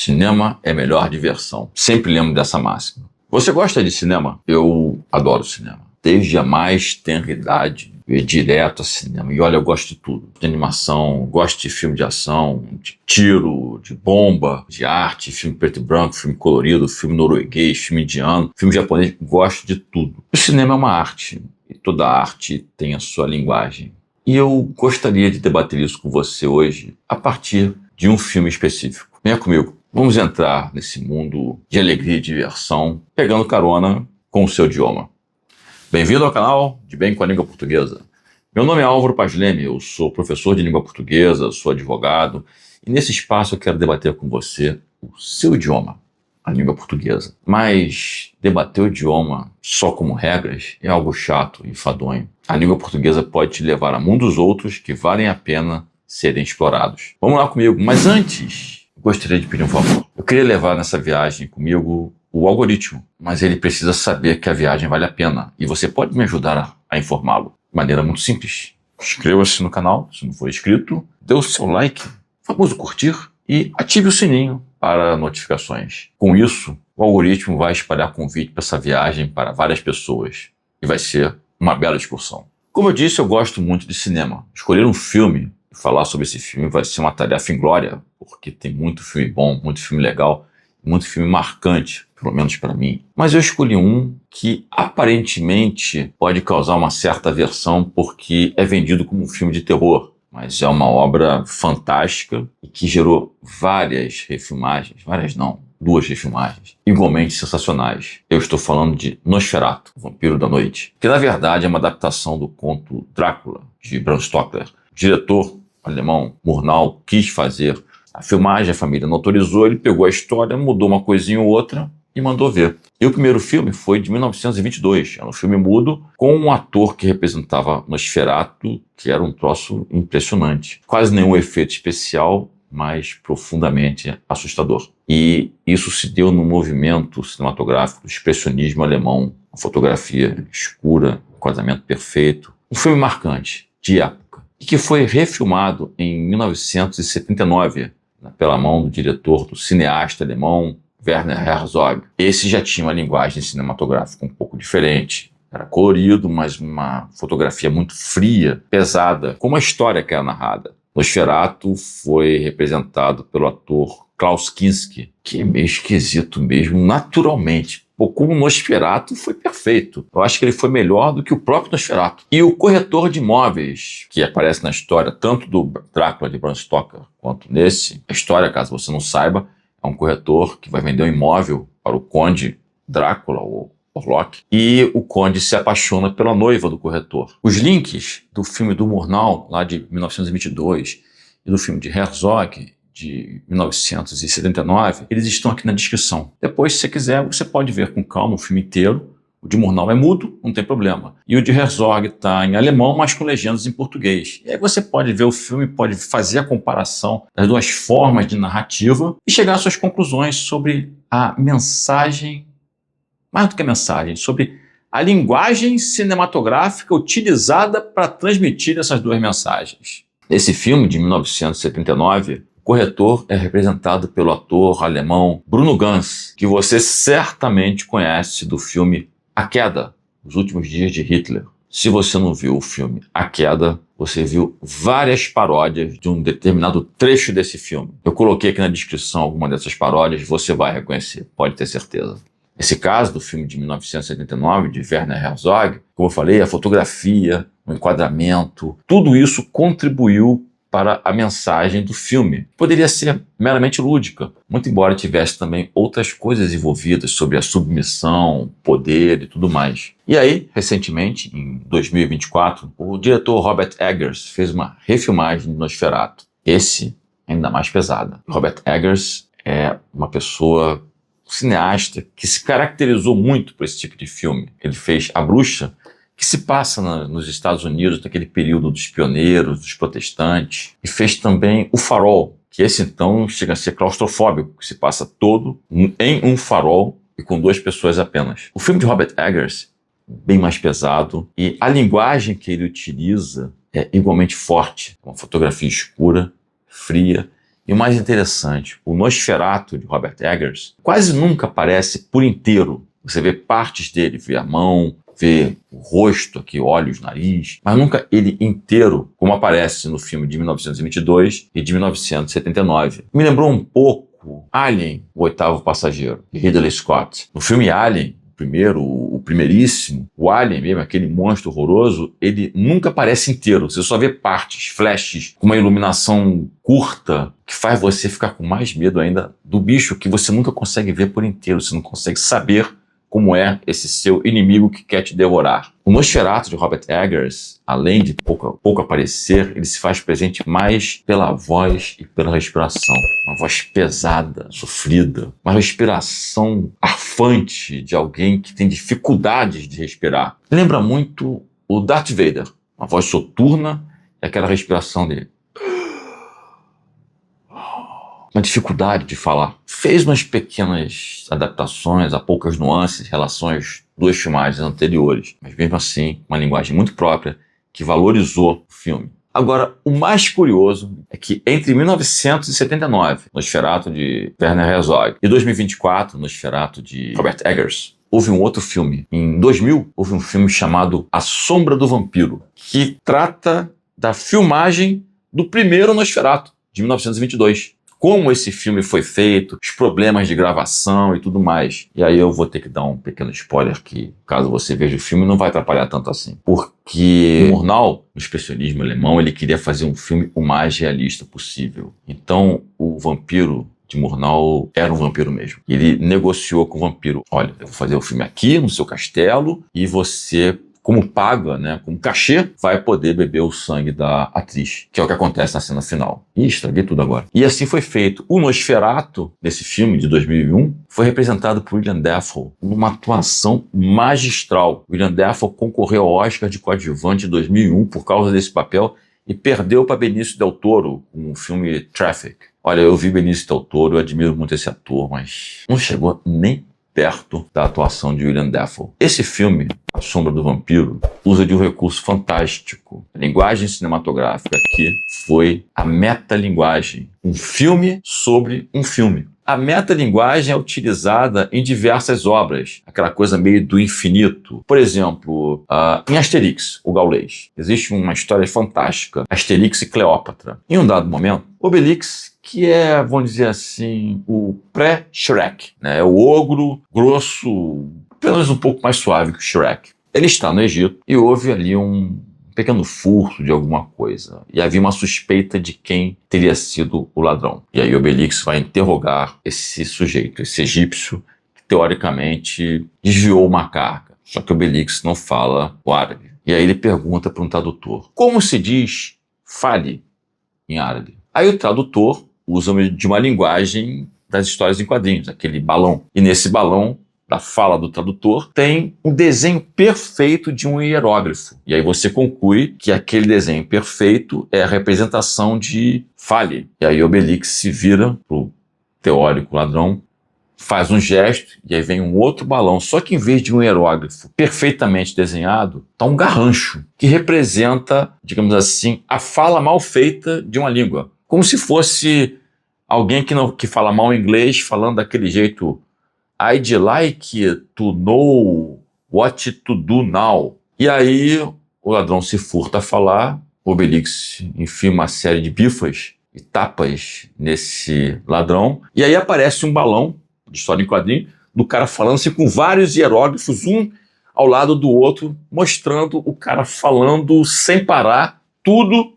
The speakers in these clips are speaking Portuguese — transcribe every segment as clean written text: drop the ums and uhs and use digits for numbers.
Cinema é melhor diversão. Sempre lembro dessa máxima. Você gosta de cinema? Eu adoro cinema. Desde a mais tenra idade, eu ia direto a cinema. E olha, eu gosto de tudo. De animação, gosto de filme de ação, de tiro, de bomba, de arte, filme preto e branco, filme colorido, filme norueguês, filme indiano, filme japonês. Gosto de tudo. O cinema é uma arte. E toda arte tem a sua linguagem. E eu gostaria de debater isso com você hoje a partir de um filme específico. Venha comigo. Vamos entrar nesse mundo de alegria e diversão, pegando carona com o seu idioma. Bem-vindo ao canal De Bem com a Língua Portuguesa. Meu nome é Álvaro Paz Leme, eu sou professor de língua portuguesa, sou advogado, e nesse espaço eu quero debater com você o seu idioma, a língua portuguesa. Mas debater o idioma só como regras é algo chato e enfadonho. A língua portuguesa pode te levar a mundos outros que valem a pena serem explorados. Vamos lá comigo, mas antes gostaria de pedir um favor. Eu queria levar nessa viagem comigo o algoritmo, mas ele precisa saber que a viagem vale a pena e você pode me ajudar a informá-lo de maneira muito simples. Inscreva-se no canal, se não for inscrito, dê o seu like, famoso curtir e ative o sininho para notificações. Com isso, o algoritmo vai espalhar convite para essa viagem para várias pessoas e vai ser uma bela excursão. Como eu disse, eu gosto muito de cinema. Escolher um filme e falar sobre esse filme vai ser uma tarefa inglória, porque tem muito filme bom, muito filme legal, muito filme marcante, pelo menos para mim. Mas eu escolhi um que aparentemente pode causar uma certa aversão porque é vendido como um filme de terror, mas é uma obra fantástica e que gerou várias refilmagens, duas refilmagens, igualmente sensacionais. Eu estou falando de Nosferatu, o Vampiro da Noite, que na verdade é uma adaptação do conto Drácula, de Bram Stoker. O diretor alemão Murnau quis fazer a filmagem, a família não autorizou, ele pegou a história, mudou uma coisinha ou outra e mandou ver. E o primeiro filme foi de 1922, era um filme mudo com um ator que representava Nosferatu, que era um troço impressionante. Quase nenhum efeito especial, mas profundamente assustador. E isso se deu no movimento cinematográfico, do expressionismo alemão, a fotografia escura, um enquadramento perfeito. Um filme marcante, de época, e que foi refilmado em 1979, pela mão do diretor, do cineasta alemão Werner Herzog. Esse já tinha uma linguagem cinematográfica um pouco diferente. Era colorido, mas uma fotografia muito fria, pesada, como a história que é narrada. Nosferatu foi representado pelo ator Klaus Kinski, que é meio esquisito mesmo, naturalmente. Como Nosferatu foi perfeito. Eu acho que ele foi melhor do que o próprio Nosferatu. E o corretor de imóveis, que aparece na história, tanto do Drácula de Bram Stoker quanto nesse, a história, caso você não saiba, é um corretor que vai vender um imóvel para o conde Drácula, ou Orlok, e o conde se apaixona pela noiva do corretor. Os links do filme do Murnau, lá de 1922, e do filme de Herzog, de 1979, eles estão aqui na descrição. Depois, se você quiser, você pode ver com calma o filme inteiro. O de Murnau é mudo, não tem problema. E o de Herzog está em alemão, mas com legendas em português. E aí você pode ver o filme, pode fazer a comparação das duas formas de narrativa e chegar às suas conclusões sobre a mensagem, mais do que a mensagem, sobre a linguagem cinematográfica utilizada para transmitir essas duas mensagens. Nesse filme de 1979, o corretor é representado pelo ator alemão Bruno Ganz, que você certamente conhece do filme A Queda, Os Últimos Dias de Hitler. Se você não viu o filme A Queda, você viu várias paródias de um determinado trecho desse filme. Eu coloquei aqui na descrição alguma dessas paródias, você vai reconhecer, pode ter certeza. Nesse caso do filme de 1979, de Werner Herzog, como eu falei, a fotografia, o enquadramento, tudo isso contribuiu para a mensagem do filme. Poderia ser meramente lúdica, muito embora tivesse também outras coisas envolvidas sobre a submissão, poder e tudo mais. E aí, recentemente, em 2024, o diretor Robert Eggers fez uma refilmagem de Nosferatu. Esse ainda mais pesada. Robert Eggers é uma pessoa, um cineasta, que se caracterizou muito por esse tipo de filme. Ele fez A Bruxa, que se passa nos Estados Unidos, naquele período dos pioneiros, dos protestantes. E fez também O Farol, que esse então chega a ser claustrofóbico, que se passa todo em um farol e com duas pessoas apenas. O filme de Robert Eggers, bem mais pesado, e a linguagem que ele utiliza é igualmente forte. Uma fotografia escura, fria, E o mais interessante, o Nosferatu de Robert Eggers quase nunca aparece por inteiro. Você vê partes dele, vê a mão, vê o rosto aqui, olhos, nariz, mas nunca ele inteiro, como aparece no filme de 1922 e de 1979. Me lembrou um pouco Alien, o Oitavo Passageiro, de Ridley Scott. No filme Alien, o primeiríssimo, o Alien mesmo, aquele monstro horroroso, ele nunca aparece inteiro. Você só vê partes, flashes, com uma iluminação curta, que faz você ficar com mais medo ainda do bicho que você nunca consegue ver por inteiro. Você não consegue saber como é esse seu inimigo que quer te devorar. O Nosferatu de Robert Eggers, além de pouco aparecer, ele se faz presente mais pela voz e pela respiração. Uma voz pesada, sofrida, uma respiração arfante de alguém que tem dificuldades de respirar. Lembra muito o Darth Vader, uma voz soturna e aquela respiração dele. Uma dificuldade de falar. Fez umas pequenas adaptações a poucas nuances em relação às duas filmagens anteriores, mas mesmo assim, uma linguagem muito própria que valorizou o filme. Agora, o mais curioso é que entre 1979, Nosferatu de Werner Herzog, e 2024, Nosferatu de Robert Eggers, houve um outro filme. Em 2000, houve um filme chamado A Sombra do Vampiro, que trata da filmagem do primeiro Nosferatu, de 1922. Como esse filme foi feito, os problemas de gravação e tudo mais. E aí eu vou ter que dar um pequeno spoiler que, caso você veja o filme, não vai atrapalhar tanto assim. Porque Murnau, no expressionismo alemão, ele queria fazer um filme o mais realista possível. Então, o vampiro de Murnau era um vampiro mesmo. Ele negociou com o vampiro. Olha, eu vou fazer o filme aqui, no seu castelo, e você, como paga, né, como cachê, vai poder beber o sangue da atriz, que é o que acontece na cena final. Ih, estraguei tudo agora. E assim foi feito. O Nosferatu, desse filme de 2001, foi representado por William Dafoe numa atuação magistral. William Dafoe concorreu ao Oscar de coadjuvante em 2001 por causa desse papel e perdeu para Benício Del Toro com o filme Traffic. Olha, eu vi Benício Del Toro, eu admiro muito esse ator, mas não chegou nem perto da atuação de William Dafoe. Esse filme, A Sombra do Vampiro, usa de um recurso fantástico. A linguagem cinematográfica aqui foi a metalinguagem. Um filme sobre um filme. A metalinguagem é utilizada em diversas obras, aquela coisa meio do infinito. Por exemplo, em Asterix, o gaulês, existe uma história fantástica, Asterix e Cleópatra. Em um dado momento, Obelix, que é, vamos dizer assim, o pré-Shrek, né? É o ogro grosso, apenas um pouco mais suave que o Shrek. Ele está no Egito e houve ali um pequeno furto de alguma coisa. E havia uma suspeita de quem teria sido o ladrão. E aí Obelix vai interrogar esse sujeito, esse egípcio, que teoricamente desviou uma carga. Só que Obelix não fala o árabe. E aí ele pergunta para um tradutor: como se diz fale em árabe? Aí o tradutor usa de uma linguagem das histórias em quadrinhos, aquele balão. E nesse balão, da fala do tradutor, tem um desenho perfeito de um hierógrafo. E aí você conclui que aquele desenho perfeito é a representação de fale. E aí Obelix se vira pro teórico ladrão, faz um gesto, e aí vem um outro balão. Só que em vez de um hierógrafo perfeitamente desenhado, tá um garrancho, que representa, digamos assim, a fala mal feita de uma língua. Como se fosse alguém que fala mal inglês, falando daquele jeito: I'd like to know what to do now. E aí o ladrão se furta a falar, o Obelix enfia uma série de bifas e tapas nesse ladrão, e aí aparece um balão de história em quadrinho do cara falando assim com vários hieróglifos, um ao lado do outro, mostrando o cara falando sem parar tudo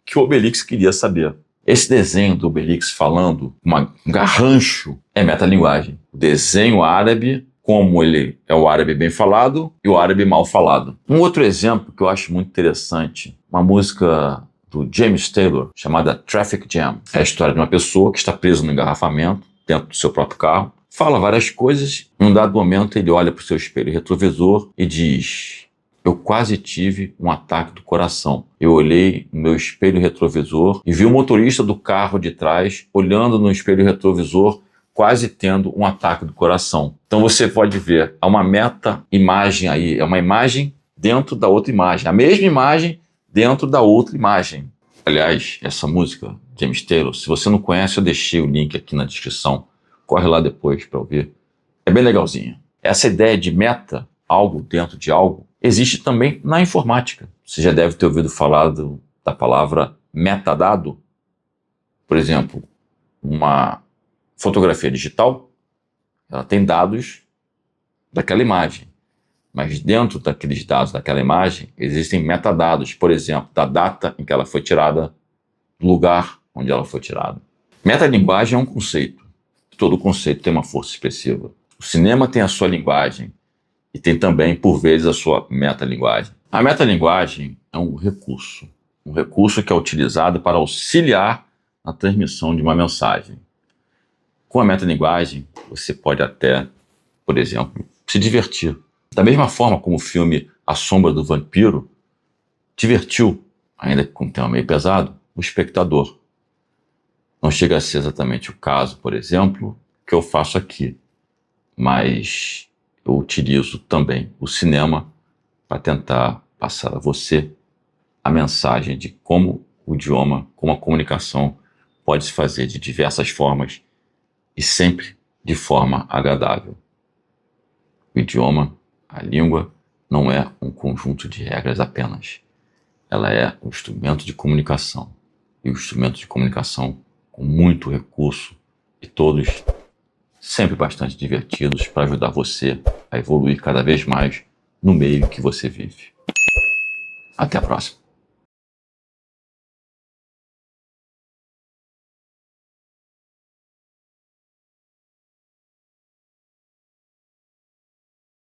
que o Obelix queria saber. Esse desenho do Obelix falando, um garrancho, é metalinguagem. O desenho árabe, como ele é o árabe bem falado e o árabe mal falado. Um outro exemplo que eu acho muito interessante, uma música do James Taylor, chamada Traffic Jam. É a história de uma pessoa que está presa no engarrafamento, dentro do seu próprio carro, fala várias coisas, em um dado momento ele olha para o seu espelho retrovisor e diz: eu quase tive um ataque do coração. Eu olhei no meu espelho retrovisor e vi o motorista do carro de trás olhando no espelho retrovisor, quase tendo um ataque do coração. Então você pode ver, há uma meta-imagem aí, é uma imagem dentro da outra imagem, a mesma imagem dentro da outra imagem. Aliás, essa música James Taylor. Se você não conhece, eu deixei o link aqui na descrição. Corre lá depois para ouvir. É bem legalzinho. Essa ideia de meta, algo dentro de algo, existe também na informática. Você já deve ter ouvido falar da palavra metadado. Por exemplo, uma fotografia digital, ela tem dados daquela imagem. Mas dentro daqueles dados daquela imagem, existem metadados, por exemplo, da data em que ela foi tirada, do lugar onde ela foi tirada. Metalinguagem é um conceito. Todo conceito tem uma força expressiva. O cinema tem a sua linguagem e tem também, por vezes, a sua metalinguagem. A metalinguagem é um recurso que é utilizado para auxiliar na transmissão de uma mensagem. Com a metalinguagem, você pode até, por exemplo, se divertir. Da mesma forma como o filme A Sombra do Vampiro divertiu, ainda com um tema meio pesado, o espectador. Não chega a ser exatamente o caso, por exemplo, que eu faço aqui, mas eu utilizo também o cinema para tentar passar a você a mensagem de como o idioma, como a comunicação pode se fazer de diversas formas e sempre de forma agradável. O idioma, a língua, não é um conjunto de regras apenas. Ela é um instrumento de comunicação. E um instrumento de comunicação com muito recurso e todos sempre bastante divertidos para ajudar você a evoluir cada vez mais no meio que você vive. Até a próxima.